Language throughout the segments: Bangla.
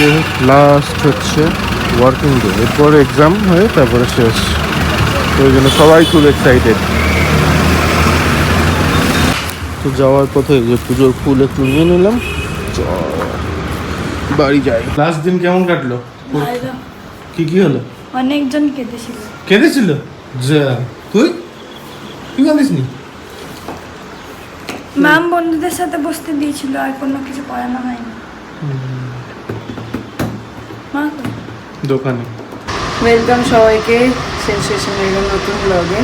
আজকে লাস্ট হচ্ছে ওয়ার্কিং ডে, এরপর এক্সাম হয়ে তারপরে শেষ। ওই জন্য সবাই খুব এক্সাইটেড। তো যাওয়ার পথে যে পুজোর ফুল একটু নিয়ে নিলাম, বাড়ি যাই। লাস্ট দিন কেমন কাটলো? কি কি হলো? অনেকজন কেঁদেছিল। কেঁদেছিল? যা, তুই তুই কাঁদিস নি? ম্যাম বন্ধুদের সাথে বসতে দিয়েছিল, আর কোনো কিছু করানো হয়নি। মা দোকানে। ওয়েলকাম সবাইকে সেন্সেশনের নতুন ব্লগে।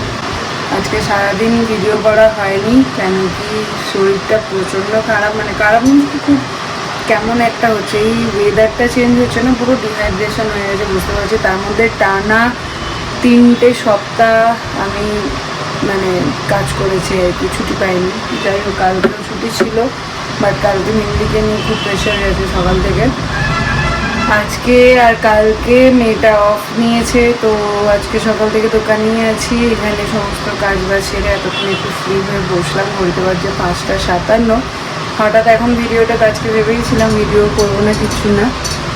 আজকে সারাদিন ভিডিও করা হয়নি, কেন কি শরীরটা প্রচণ্ড খারাপ, মানে খারাপ খুব কেমন একটা হচ্ছে। এই ওয়েদারটা চেঞ্জ হচ্ছে না, পুরো ডিহাইড্রেশন হয়ে গেছে বুঝতে পারছি। তার মধ্যে টানা 3টে সপ্তাহ আমি মানে কাজ করেছি আর কি, ছুটি পাইনি। যাই হোক, কালকেও ছুটি ছিল, বাট কালকে মিন্দিকে নিয়ে খুব প্রেশার গেছে সকাল থেকে। আজকে আর কালকে মেয়েটা অফ নিয়েছে, তো আজকে সকাল থেকে দোকানেই আছি। এখানে সমস্ত কাজ বাজ সেরে এতক্ষণ একটু ফ্রি হয়ে বসলাম। বলতে পারছি 5:57। হঠাৎ এখন ভিডিওটা আজকে ভেবেইছিলাম ভিডিও করবো না, কিছু না,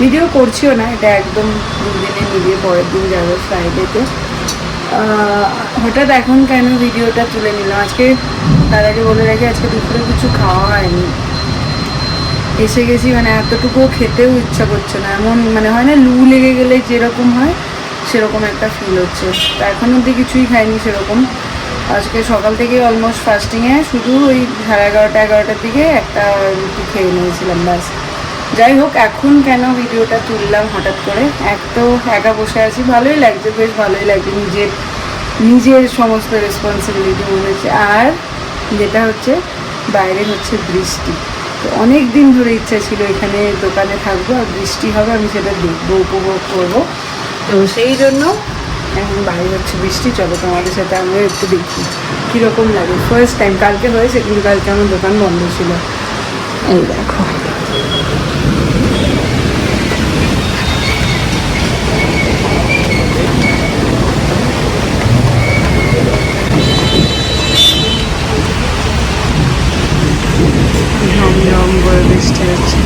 ভিডিও করছিও না, এটা একদম দুদিনে মিলিয়ে পরের দিন যাবো ফ্রাইডেতে। হঠাৎ এখন কেন ভিডিওটা তুলে নিলাম আজকে। তার আগে বলে রাখি, আজকে দুপুরে কিছু খাওয়া হয়নি। এসে গেছি, মানে এতটুকুও খেতেও ইচ্ছা করছে না, এমন মানে হয় না লু লেগে গেলে যেরকম হয় সেরকম একটা ফিল হচ্ছে। তা এখন অবধি কিছুই খাইনি সেরকম। আজকে সকাল থেকে অলমোস্ট ফাস্টিংয়ে, শুধু ওই 11:30-11টার দিকে একটা রুটি খেয়ে নিয়েছিলাম ব্যাস। যাই হোক, এখন কেন ভিডিওটা তুললাম হঠাৎ করে, এক তো একা বসে আছি, ভালোই লাগছে, বেশ ভালোই লাগছে, নিজের সমস্ত রেসপন্সিবিলিটি মনে হচ্ছে। আর যেটা হচ্ছে, বাইরে হচ্ছে বৃষ্টি। তো অনেক দিন ধরে ইচ্ছা ছিল এখানে দোকানে থাকবো আর বৃষ্টি হবে, আমি সেটা দেখবো, উপভোগ করবো। তো সেই জন্য এখন বাইরে হচ্ছে বৃষ্টি। চলো তোমাদের সাথে আমরা একটু দেখি কীরকম লাগে। ফার্স্ট টাইম, কালকে হয়েছে কিন্তু কালকে আমার দোকান বন্ধ ছিল। এই দেখো, ঝমঝম করে বৃষ্টি হচ্ছে।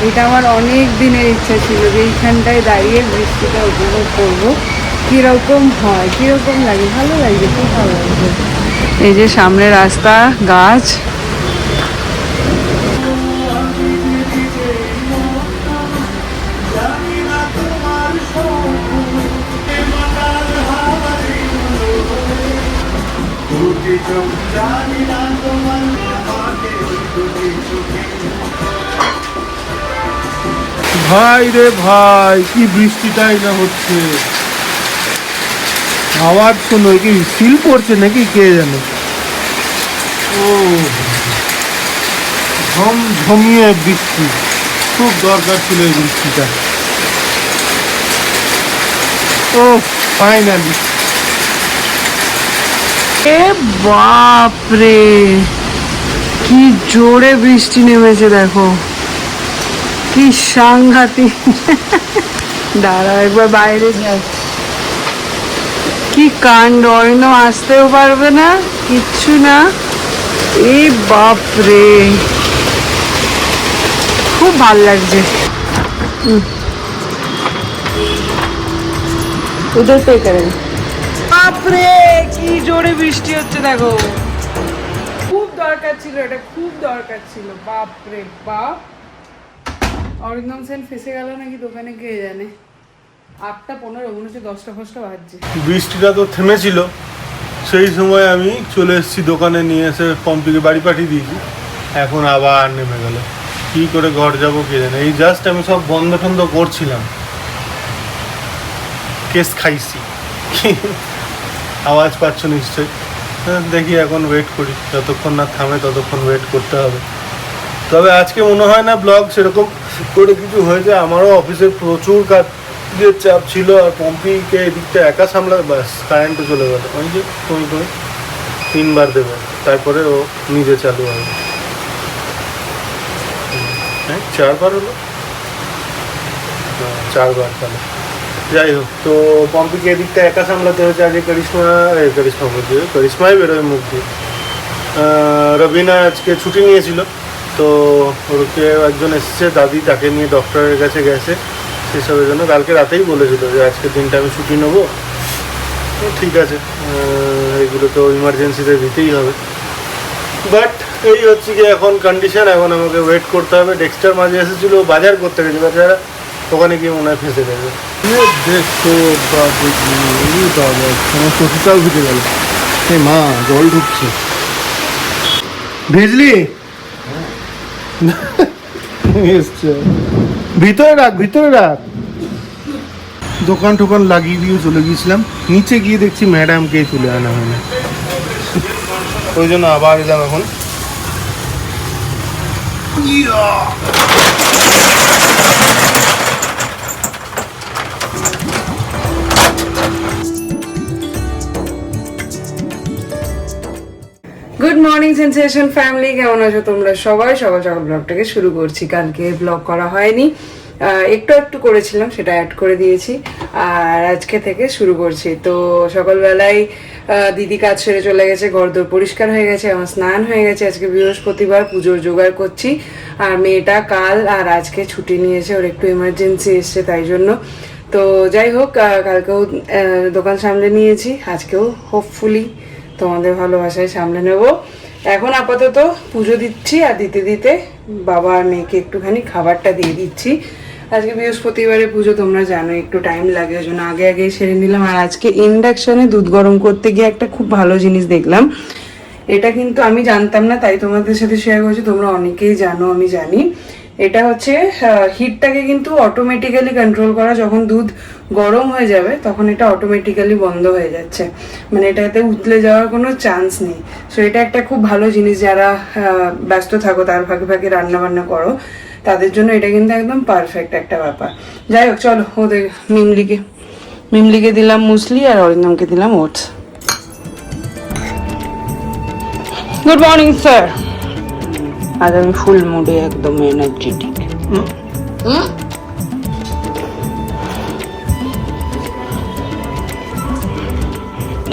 এটা আমার অনেক দিনের ইচ্ছা ছিল যে এইখানটায় দাঁড়িয়ে বৃষ্টিটা উপভোগ করবো, কীরকম হয়, কীরকম লাগে, ভালো লাগছে, খুব ভালো লাগছে। এই যে সামনে রাস্তা, গাছ, ভাই রে ভাই, কি বৃষ্টিটাই না হচ্ছে। আওয়াজ শোনো, কি শিল পড়ছে নাকি কে জানে। ও ঝমঝমিয়ে বৃষ্টি, খুব দরকার ছিল এই বৃষ্টিটা। ও ফাইনালি। এ বাপরে, কি জোরে বৃষ্টি নেমেছে দেখো, কি সাংঘাতিক। দাঁড়াও একবার বাইরে যাই, কি কাণ্ড, অন্য আসতেও পারবে না, কিচ্ছু না। এই বাপরে, খুব ভাল লাগছে। উধর পে করেন। বাপরে, কি জোরে বৃষ্টি হচ্ছে দেখো, খুব দরকার ছিল এটা, খুব দরকার ছিল। বাপরে বাপ, অরিন্দম সেন ফেসে গেল নাকি দোকানে, কে জানে। 8:15, মনে হচ্ছে 10টা বাজছে। বৃষ্টিটা তো থেমেছিল, সেই সময় আমি চলে এসেছি দোকানে, নিয়ে এসে পম্পিকে বাড়ি পাঠিয়ে দিয়েছি। এখন আবার নেমে গেল, কি করে ঘর যাবো কে জানে। এই জাস্ট আমি সব বন্ধ টন্ধ করছিলাম, কেস খাইছি। আওয়াজ পাচ্ছ নিশ্চয়ই। দেখি এখন ওয়েট করি, যতক্ষণ না থামে ততক্ষণ ওয়েট করতে হবে। তবে আজকে মনে হয় না ব্লগ সেরকম করে কিছু হয়েছে। আমারও অফিসে প্রচুর কাজের চাপ ছিল, আর পম্পিকে এদিকটা একা সামলাবে, ব্যাস কারেন্টও চলে গেল। ওই যে তুমি 3বার দেবে, তারপরে ও নিজে চালু হবে। হ্যাঁ 4বার হলো, 4বার তাহলে যাই হোক, তো পম্পিকে এদিকটা একা সামলাতে হয়েছে। আজকে করিশ্মাই বেরোয় মুখ দিয়ে। রবিনা আজকে ছুটি নিয়েছিল, তো ওরকে একজন এসেছে দাদি, তাকে নিয়ে ডক্টরের কাছে গেছে সেসবের জন্য। কালকে রাতেই বলেছিল যে আজকের দিনটা আমি ছুটি নেবো। তো ঠিক আছে, এগুলো তো ইমার্জেন্সিতে দিতেই হবে। বাট এই হচ্ছে কি এখন কন্ডিশন, এখন আমাকে ওয়েট করতে হবে। ডেক্সটার মাঝে এসেছিলো, বাজার করতে গেছে বাজারা, ওখানে গিয়ে মনে হয় ফেঁসে গেছে। দেখো আমার শ্বশুরটাও ভিজে গেল। মা জল ঢুকছে, ভিজলি? এসছে, ভিতরে রাখ, ভিতরে রাখ। দোকান টোকান লাগিয়ে দিয়ে চলে গিয়েছিলাম, নিচে গিয়ে দেখছি ম্যাডামকে তুলে আনা হয় না, ওই জন্য আবার এলাম এখন। গুড মর্নিং সেন্সেশন ফ্যামিলি, কেমন আছো তোমরা সবাই? সকাল সকাল ব্লগটাকে শুরু করছি। কালকে ব্লগ করা হয়নি, একটু করেছিলাম, সেটা অ্যাড করে দিয়েছি, আর আজকে থেকে শুরু করছি। তো সকালবেলায় দিদি কাজ সেরে চলে গেছে, ঘরদোর পরিষ্কার হয়ে গেছে, আমার স্নান হয়ে গেছে। আজকে বৃহস্পতিবার, পুজোর জোগাড় করছি। আর মেয়েটা কাল আর আজকে ছুটি নিয়েছে, ওর একটু এমার্জেন্সি এসছে তাই জন্য। তো যাই হোক, কালকেও দোকান সামলে নিয়েছি, আজকেও হোপফুলি তোমাদের ভালোবাসায় সামলে নেব। এখন আপাতত পুজো দিচ্ছি, আর দিতে দিতে বাবা আর মেয়েকে একটুখানি খাবারটা দিয়ে দিচ্ছি। আজকে বৃহস্পতিবারে পুজো, তোমরা জানো একটু টাইম লাগে, ওই জন্য আগে আগেই সেরে নিলাম। আর আজকে ইন্ডাকশনে দুধ গরম করতে গিয়ে একটা খুব ভালো জিনিস দেখলাম। এটা কিন্তু আমি জানতাম না, তাই তোমাদের সাথে শেয়ার করছি। তোমরা অনেকেই জানো, আমি জানি। এটা হচ্ছে হিটটাকে কিন্তু অটোমেটিক্যালি কন্ট্রোল করা। যখন দুধ গরম হয়ে যাবে তখন এটা অটোমেটিক্যালি বন্ধ হয়ে যাচ্ছে, মানে এটাতে উতলে যাওয়ার কোনো চান্স নেই। সো এটা একটা খুব ভালো জিনিস, যারা ব্যস্ত থাকো, তার ফাঁকে ফাঁকে রান্না বান্না করো, তাদের জন্য এটা কিন্তু একদম পারফেক্ট একটা ব্যাপার। যাই হোক, চলো ওদের মিমলিকে দিলাম মুসলি, আর অরিন্দমকে দিলাম ওটস। Good morning sir. আজ আমি ফুল মুডে, একদম এনার্জেটিক।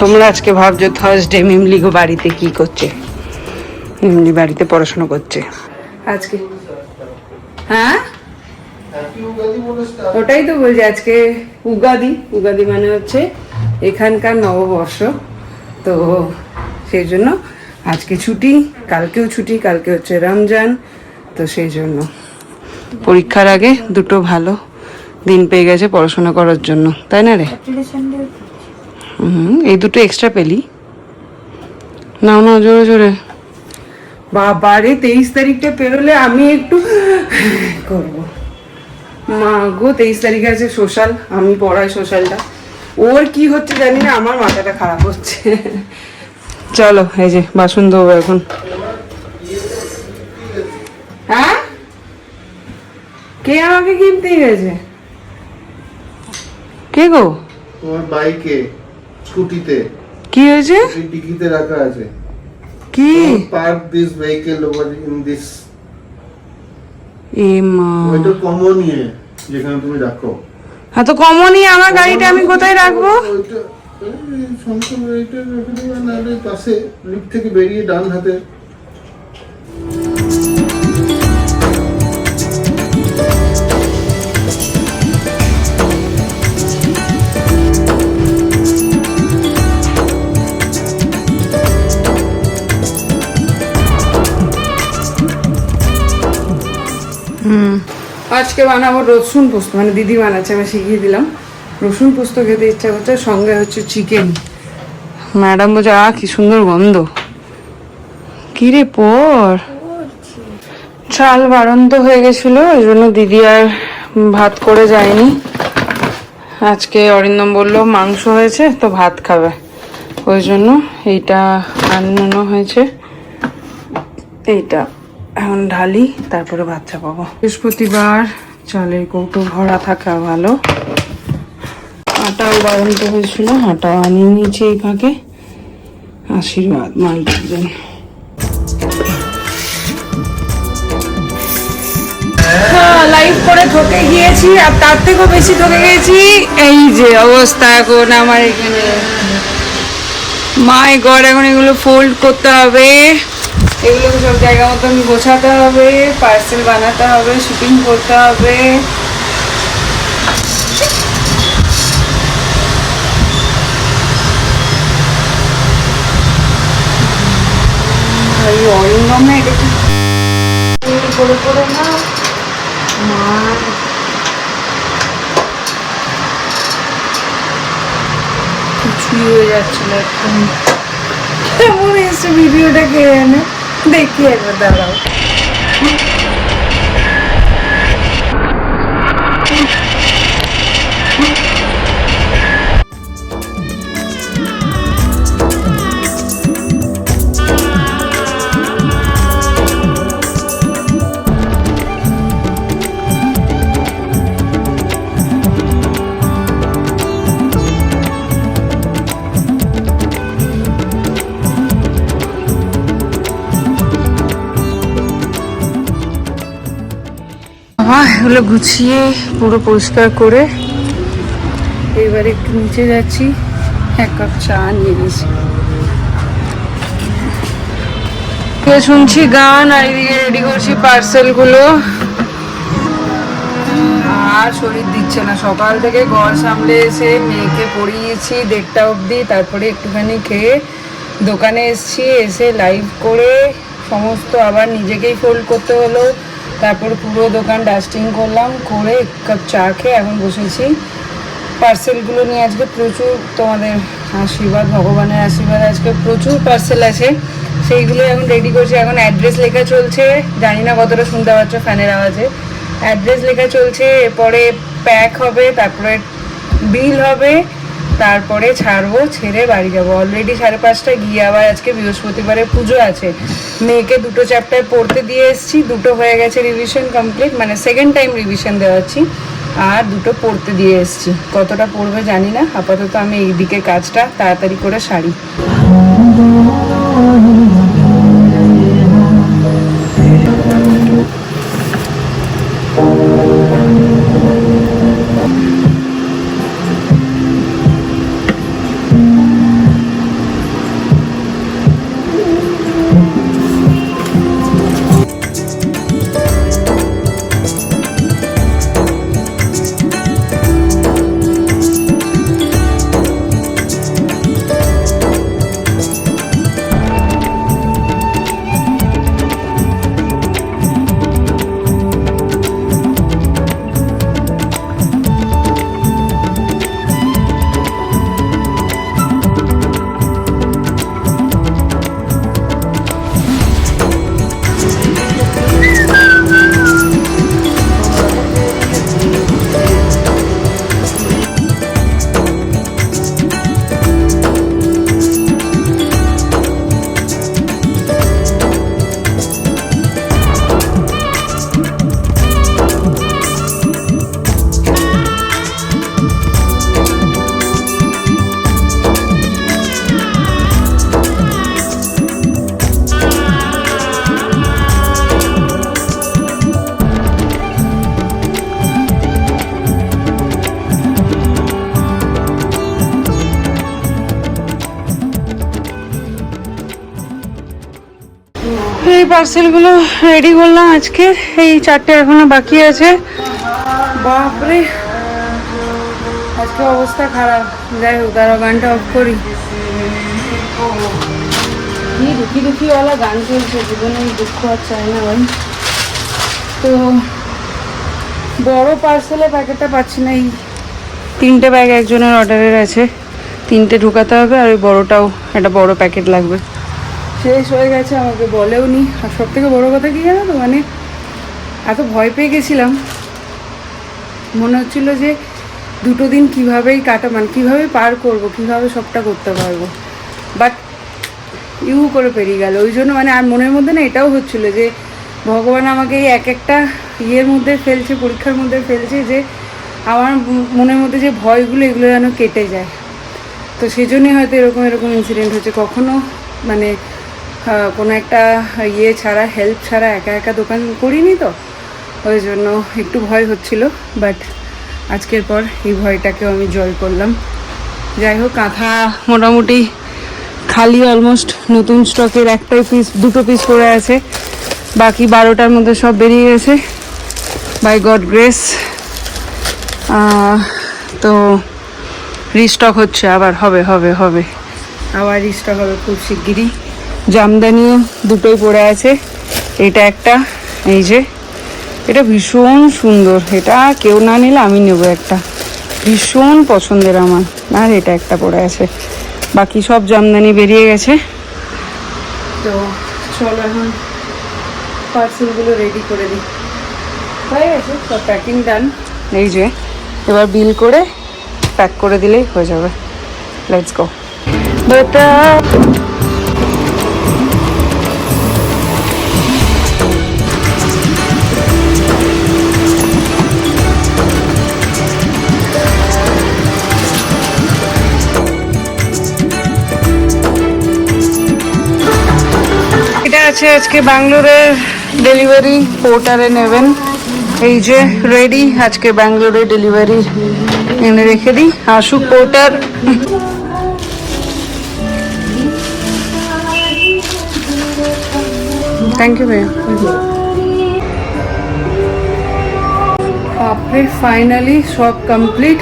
তোমরা আজকে ভাবছো থার্সডে মিমলি গো বাড়িতে কি করছে? মিমলি বাড়িতে পড়াশোনা করছে আজকে। হ্যাঁ, ওটাই তো বলছি, আজকে উগাদি মানে হচ্ছে এখানকার নববর্ষ। তো সেই জন্য আজকে ছুটি, কালকেও ছুটি, কালকে হচ্ছে রমজান। তো সেই জন্য পরীক্ষার আগে দুটো ভালো দিন পেয়ে গেছে পড়াশোনা করার জন্য, তাই না রে? এই দুটো এক্সট্রা পেলি? নাও না, জোরে জোরে। বাবারে, 23 তারিখটা পেরোলে আমি একটু করব। মা গো, 23 তারিখে আছে সোশ্যাল, আমি পড়াই সোশ্যালটা। ওর কি হচ্ছে জানি না, আমার মাথাটা খারাপ হচ্ছে। চলো, এই যে বাসন ধোবো এখন। হ্যাঁ, কে আমাকে কিনতে গেছে? কে গো? তোমার বাইকে, স্কুটিতে কি হয়েছে? ডিকিতে রাখা আছে। কি? Park this vehicle over in this. এ মা, ওইটা কমন নিয়ে যেখানে তুমি রাখো। হ্যাঁ, তো কমনই আমার গাড়িটা আমি কোথায় রাখবো? ওইটা সংসদ, এইটা রেখে দেবে না, পাশে লিফট থেকে বেরিয়ে ডান হাতে। আজকে বানাবো রসুন পোস্ত, মানে দিদি বানাচ্ছে, আমি শিখিয়ে দিলাম। রসুন পোস্ত খেতে ইচ্ছা করছে, সঙ্গে হচ্ছে চিকেন। ম্যাডাম বলছে কি সুন্দর গন্ধ। কি রে পর, চাল বাড়ন্ত হয়ে গেছিল, ওই জন্য দিদি আর ভাত করে যায়নি। আজকে অরিন্দম বললো মাংস হয়েছে তো ভাত খাবে, ওই জন্য এইটা আনানো হয়েছে। এইটা এখন ঢালি, তারপরে ভাত চাপাবো। বৃহস্পতিবার, চালের কৌটো ভরা থাকা ভালো। আটাও বাড়ন্ত হয়েছিল, আটাও আনিয়ে নিয়েছি এই ফাঁকে। আশীর্বাদ মাল্টিগ্রেন। লাইভ করে করে ঠকে গিয়েছি, আর তার থেকেও বেশি ঠকে গেছি এই যে অবস্থা এখন আমার এখানে। মাই গড, এখন এগুলো ফোল্ড করতে হবে, এগুলোকে সব জায়গা মতন গোছাতে হবে, পার্সেল বানাতে হবে, শিপিং করতে হবে। এই অরিন্দম না, এটা কি করে করে না মা, কিছুই হয়ে যাচ্ছিল একদম। কেমন এসে ভিডিওটা কে এনে দেখি একবার, দাঁড়াও। এগুলো গুছিয়ে পুরো পরিষ্কার করে এবারে একটু নিচে যাচ্ছি, এক কাপ চা নিয়ে গেছি। শুনছি গান আর এদিকে রেডি করছি পার্সেলগুলো। আর শরীর দিচ্ছে না, সকাল থেকে ঘর সামলে এসে মেয়েকে পড়িয়েছি 1:30 অবধি, তারপরে একটুখানি খেয়ে দোকানে এসছি, এসে লাইভ করে সমস্ত আবার নিজেকেই ফোল্ড করতে হলো, তারপর পুরো দোকান ডাস্টিং করলাম, করে এক কাপ চা খেয়ে এখন বসেছি পার্সেলগুলো নিয়ে। আজকে প্রচুর, তোমাদের আশীর্বাদ, ভগবানের আশীর্বাদ, আজকে প্রচুর পার্সেল আছে, সেইগুলো এখন রেডি করছি। এখন অ্যাড্রেস লেখা চলছে, জানি না কতটা শুনতে পাচ্ছ ফ্যানের আওয়াজে। অ্যাড্রেস লেখা চলছে, এরপরে প্যাক হবে, তারপরে বিল হবে, তারপরে ছাড়বো, ছেড়ে বাড়ি যাবো। অলরেডি 5:30 গিয়ে আবার আজকে বৃহস্পতিবারে পুজো আছে, মেয়েকে 2 চ্যাপ্টার পড়তে দিয়ে এসেছি, 2 হয়ে গেছে রিভিশন কমপ্লিট, মানে সেকেন্ড টাইম রিভিশন দেওয়াচ্ছি, আর 2 পড়তে দিয়ে এসেছি। কতটা পড়বে জানি না, আপাতত আমি এই দিকে কাজটা তাড়াতাড়ি করে সারি। এই পার্সেলগুলো রেডি করলাম আজকে, এই 4টে এখনো বাকি আছে। বাপরে, আজকে অবস্থা খারাপ। যাই হোক, দাঁড়াও গানটা অফ করি। কি দুঃখী দুঃখীওয়ালা গান চলছে, জীবনে দুঃখ আর চাই না ভাই। তো বড় পার্সেলের প্যাকেটটা পাচ্ছি না, এই 3টে ব্যাগ একজনের অর্ডারের আছে, 3টে ঢুকাতে হবে, আর ওই বড়টাও একটা বড় প্যাকেট লাগবে। শেষ হয়ে গেছে, আমাকে বলেও নি। আর সব থেকে বড়ো কথা কি জানো তো, মানে এত ভয় পেয়ে গেছিলাম, মনে হচ্ছিল যে 2 দিন কীভাবেই মানে কীভাবে পার করব, কীভাবে সবটা করতে পারবো, বাট করে পেরিয়ে গেল। ওই জন্য মানে আর মনের মধ্যে না এটাও হচ্ছিলো যে ভগবান আমাকে এই একটা ইয়ের মধ্যে ফেলছে, পরীক্ষার মধ্যে ফেলছে, যে আমার মনের মধ্যে যে ভয়গুলো, এগুলো যেন কেটে যায়। তো সেই জন্যই হয়তো এরকম ইনসিডেন্ট হচ্ছে। কখনো মানে কোনো একটা ছাড়া, হেল্প ছাড়া একা একা দোকান করিনি, তো ওই জন্য একটু ভয় হচ্ছিল, বাট আজকের পর এই ভয়টাকেও আমি জয় করলাম। যাই হোক, কাঁথা মোটামুটি খালি, অলমোস্ট নতুন স্টকের দুটো পিস পড়ে আছে, বাকি 12টার মধ্যে সব বেরিয়ে গেছে বাই গড গ্রেস। তো রিস্টক হচ্ছে, আবার হবে আবার রিস্টক হবে খুব শিগগিরই। জামদানিও দুটোই পড়ে আছে, এটা একটা, এই যে এটা ভীষণ সুন্দর, এটা কেউ না নিলে আমি নেবো একটা, ভীষণ পছন্দের আমার। আর এটা একটা পড়ে আছে, বাকি সব জামদানি বেরিয়ে গেছে। তো চলো এখন পার্সেলগুলো রেডি করে দিই। হয়ে গেছে সব প্যাকিং ডান। এই যে এবার বিল করে প্যাক করে দিলেই হয়ে যাবে। Let's go. বেটা এটা আছে আজকে ব্যাঙ্গালোরের ডেলিভারি, পোর্টারে নেবেন। এই যে রেডি, আজকে ব্যাঙ্গালোরে ডেলিভারি এনে রেখে দিই, আসুক পোর্টার। থ্যাংক ইউ ভাইয়া। বাপরে, ফাইনালি সব কমপ্লিট।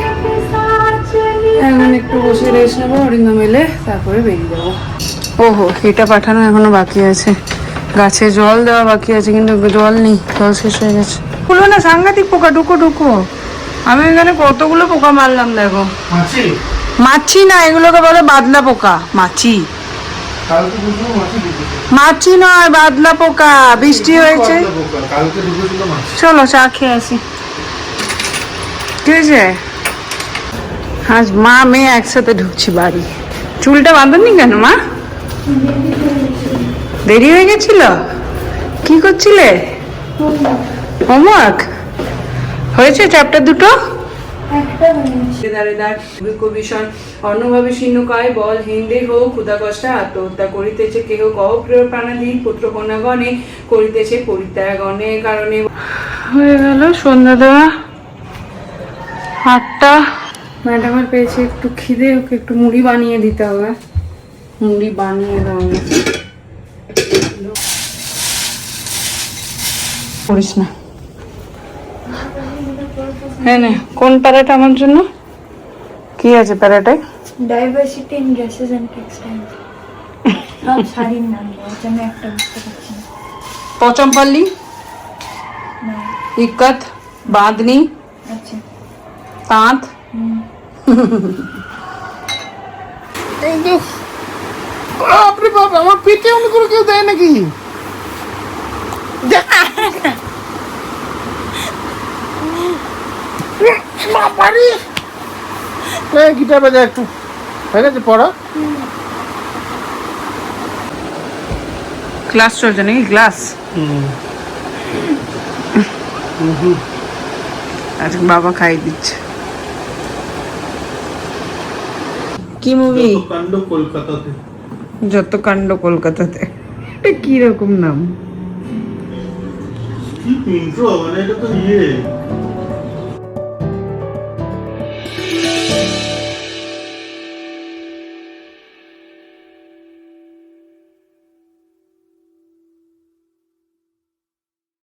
এখন একটু বসে রেস্ট নেবো, অরিন্দম এলে তারপরে বেরিয়ে যাবো। ওহো, এটা পাঠানো এখনো বাকি আছে, গাছে জল দেওয়া বাকি আছে, কিন্তু জল নেই, জল শেষ হয়ে গেছে। খুলো না, সাংঘাতিক পোকা, ঢুকো। আমি এখানে কতগুলো পোকা মারলাম দেখো। মাছি না, এগুলোকে বলে বাদলা পোকা। মাছি নয়, বাদলা পোকা। বৃষ্টি হয়েছে, চলো চা খেয়ে আসি। ঠিক আছে, আজ মা মেয়ে একসাথে ঢুকছি বাড়ি। চুলটা বাঁধননি কেন মা? দেরি হয়ে গেছিল? কি করছিলে? হোমওয়ার্ক হয়েছে? চ্যাপ্টার দুটো ভীষণ অন্যভাবে শীর্ণকায় বল হিন্দে হোক ক্ষুধা কষ্টে আত্মহত্যা করিতেছে, কেহ কহ প্রিয় প্রাণাধীন পুত্র কন্যাগণে করিতেছে পরিত্যাগণের কারণে। হয়ে গেল সন্ধ্যা দেওয়া। 8টা। ম্যাডামের পেয়েছে একটু খিদে, ওকে একটু মুড়ি বানিয়ে দিতে হবে। মুড়ি বানিয়ে দাও না, করিস না। হ্যাঁ, কোন প্যারাটা আমার জন্য? কি আছে প্যারাটায়? Diversity in dresses and textile. সব শাড়ির নাম, আমি একটা বুঝতে পারছি না। পচমপল্লি, ইক্কত, বাঁধনি, আচ্ছা, তাঁত। আপনি বাবা, আমার পেটে অন্য করে কেউ দেয় নাকি? গিটার বাজা একটু, হয়ে গেছে পড়া। ক্লাস চলছে নাকি? ক্লাস আজকে বাবা খাই দিচ্ছে। কি মুভি? কাণ্ড কলকাতাতে। যত কাণ্ড কলকাতাতে। এটা কি রকম নাম? কি ইন্ট্রো, মানে এটা তো ইয়ে